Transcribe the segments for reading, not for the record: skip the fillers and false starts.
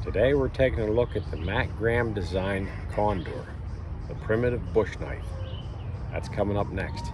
Today we're taking a look at the Matt Graham designed Condor, the primitive bush knife. That's coming up next.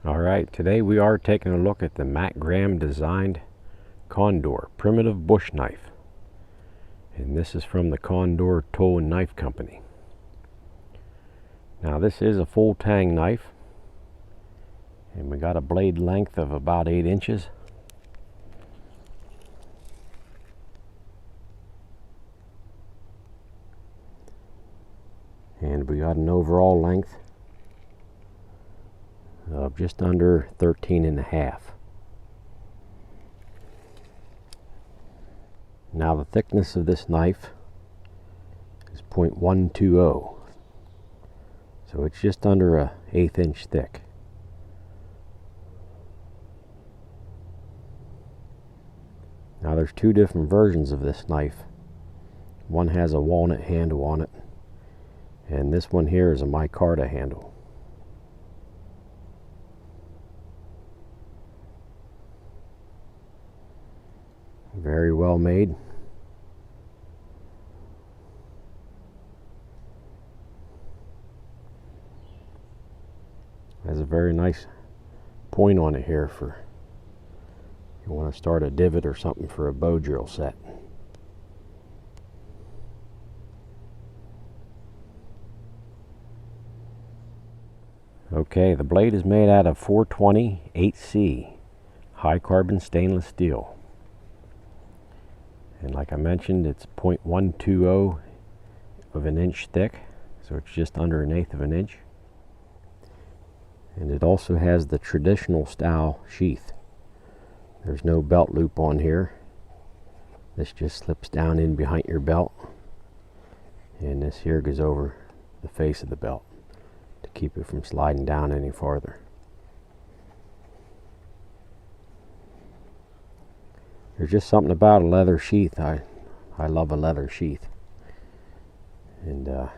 Alright, today we are taking a look at the Matt Graham designed Condor, primitive bush knife. And this is from the Condor Tool and Knife Company. Now this is a full tang knife. And we got a blade length of about 8 inches. And we got an overall length of just under 13.5. Now the thickness of this knife is 0.120, so it's just under a 1/8 inch thick. Now there's two different versions of this knife. One has a walnut handle on it, and this one here is a micarta handle. Very well made. Has a very nice point on it here for you want to start a divot or something for a bow drill set. Okay, the blade is made out of 420 8C high carbon stainless steel. And like I mentioned, it's 0.120 of an inch thick, so it's just under 1/8 of an inch. And it also has the traditional style sheath. There's no belt loop on here. This just slips down in behind your belt, and this here goes over the face of the belt to keep it from sliding down any farther. There's just something about a leather sheath. I love a leather sheath. And the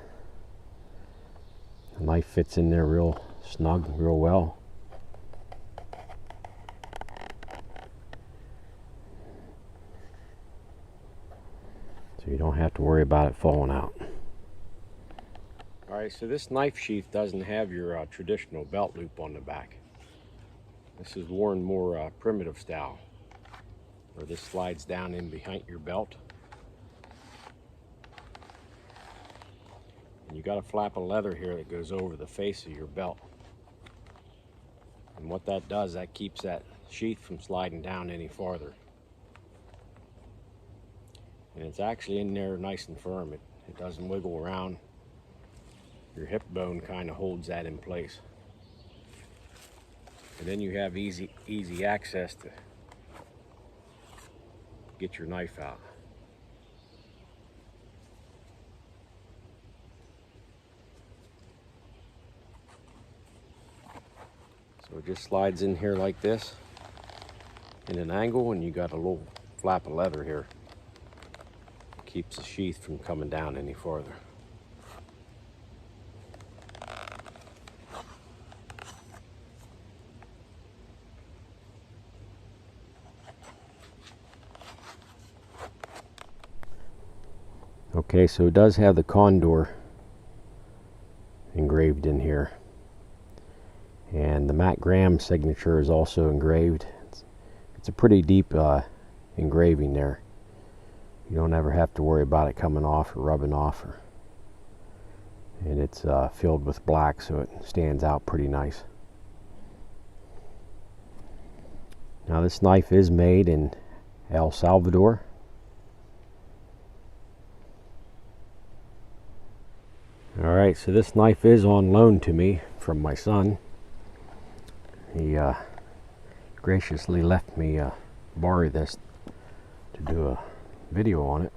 knife fits in there real snug, real well. So you don't have to worry about it falling out. Alright, so this knife sheath doesn't have your traditional belt loop on the back. This is worn more primitive style, where this slides down in behind your belt. And you got a flap of leather here that goes over the face of your belt. And what that does, that keeps that sheath from sliding down any farther. And it's actually in there nice and firm. It doesn't wiggle around. Your hip bone kind of holds that in place. And then you have easy access to get your knife out. So it just slides in here like this in an angle, and you got a little flap of leather here. Keeps the sheath from coming down any farther. Okay, so it does have the Condor engraved in here, and the Matt Graham signature is also engraved. It's a pretty deep engraving there. You don't ever have to worry about it coming off or rubbing off, and it's filled with black, so it stands out pretty nice. Now this knife is made in El Salvador. Alright, so this knife is on loan to me from my son. He graciously left me borrow this to do a video on it,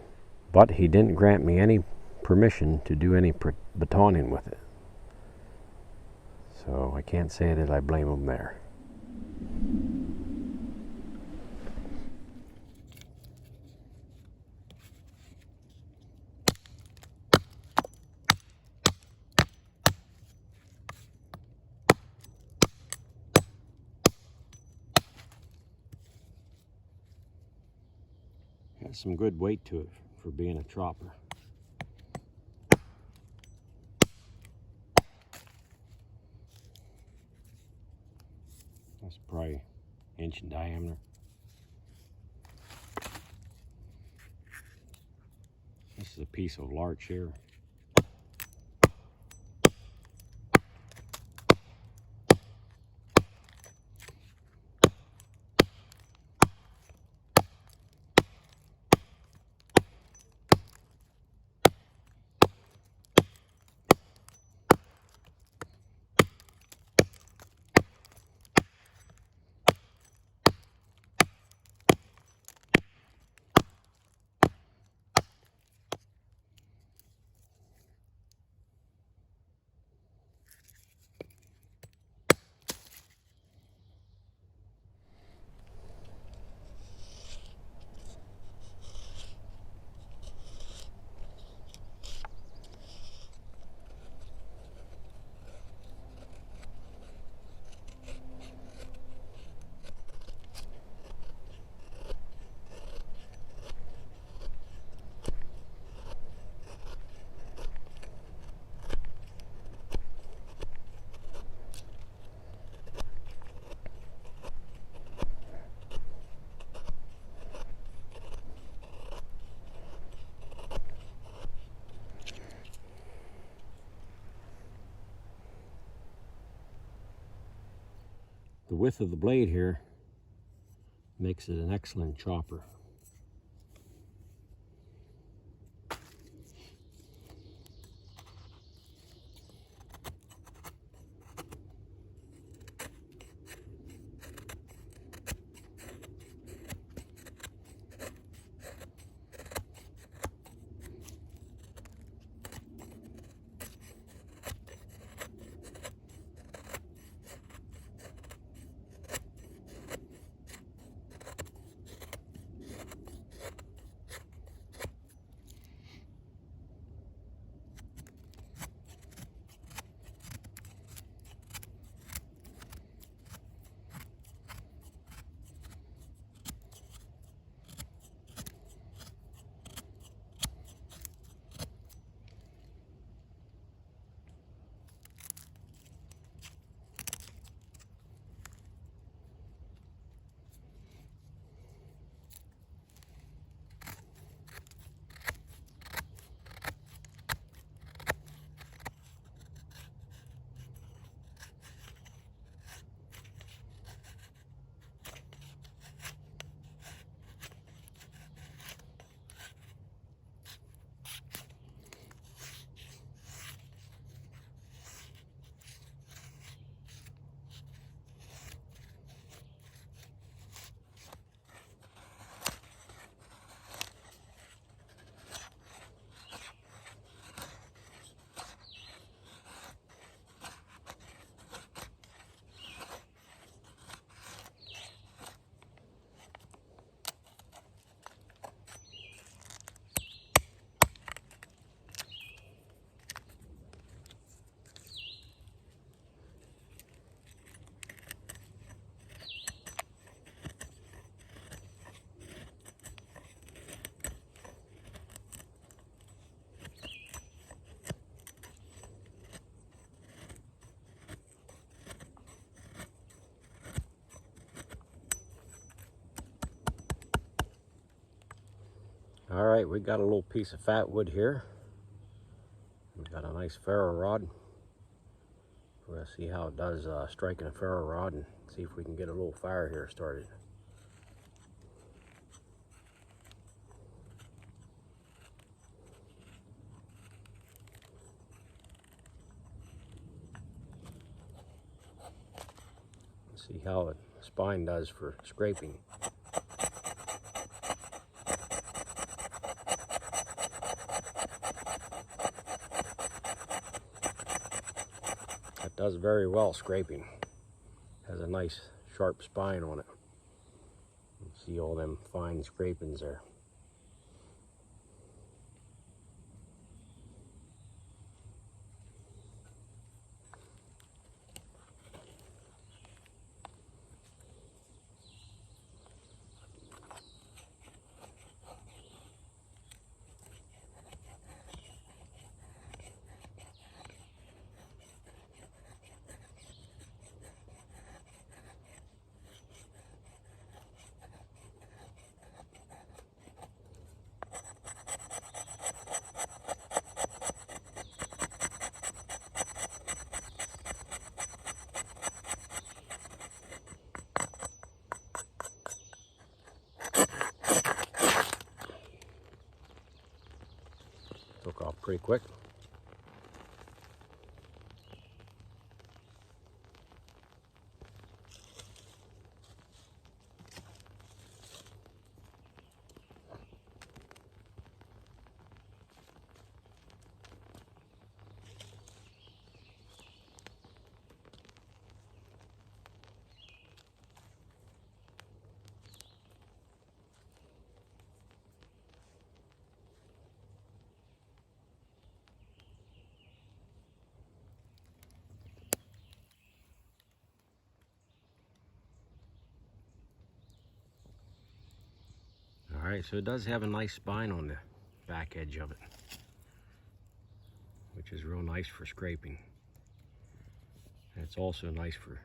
but he didn't grant me any permission to do any batoning with it, so I can't say that I blame him there. Has some good weight to it for being a chopper. That's probably an inch in diameter. This is a piece of larch here. The width of the blade here makes it an excellent chopper. All right, we got a little piece of fat wood here. We got a nice ferro rod. We're gonna see how it does striking a ferro rod and see if we can get a little fire here started. Let's see how the spine does for scraping. It does very well scraping. Has a nice sharp spine on it. You see all them fine scrapings there. Took off pretty quick. All right, so it does have a nice spine on the back edge of it, which is real nice for scraping. And it's also nice for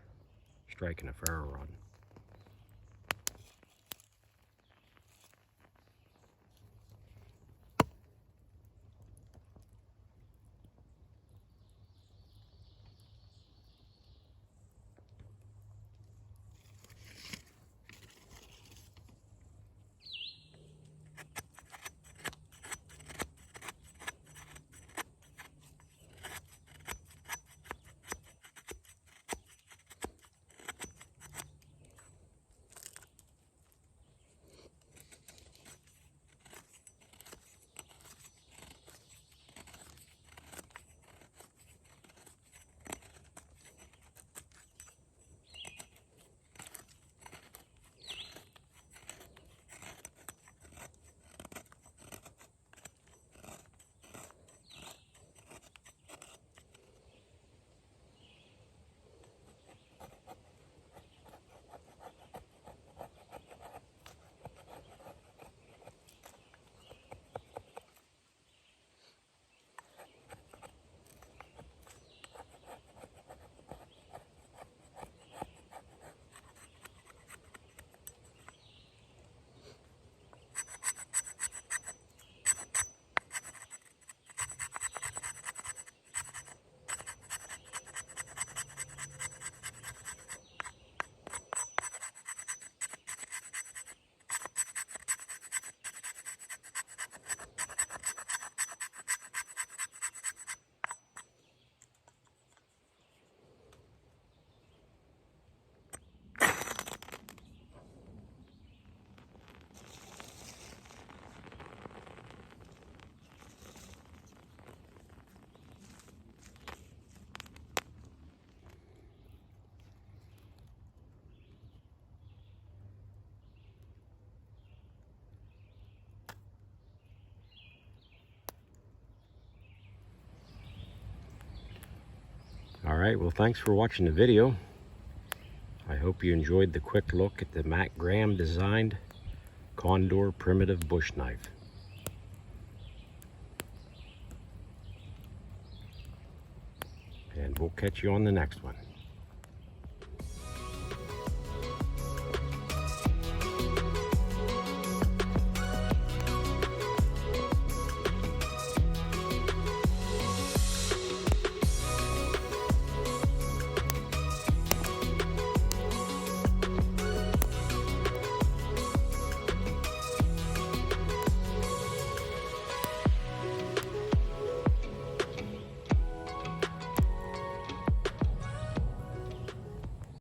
striking a ferro rod. All right, well, thanks for watching the video. I hope you enjoyed the quick look at the Matt Graham designed Condor primitive bush knife. And we'll catch you on the next one.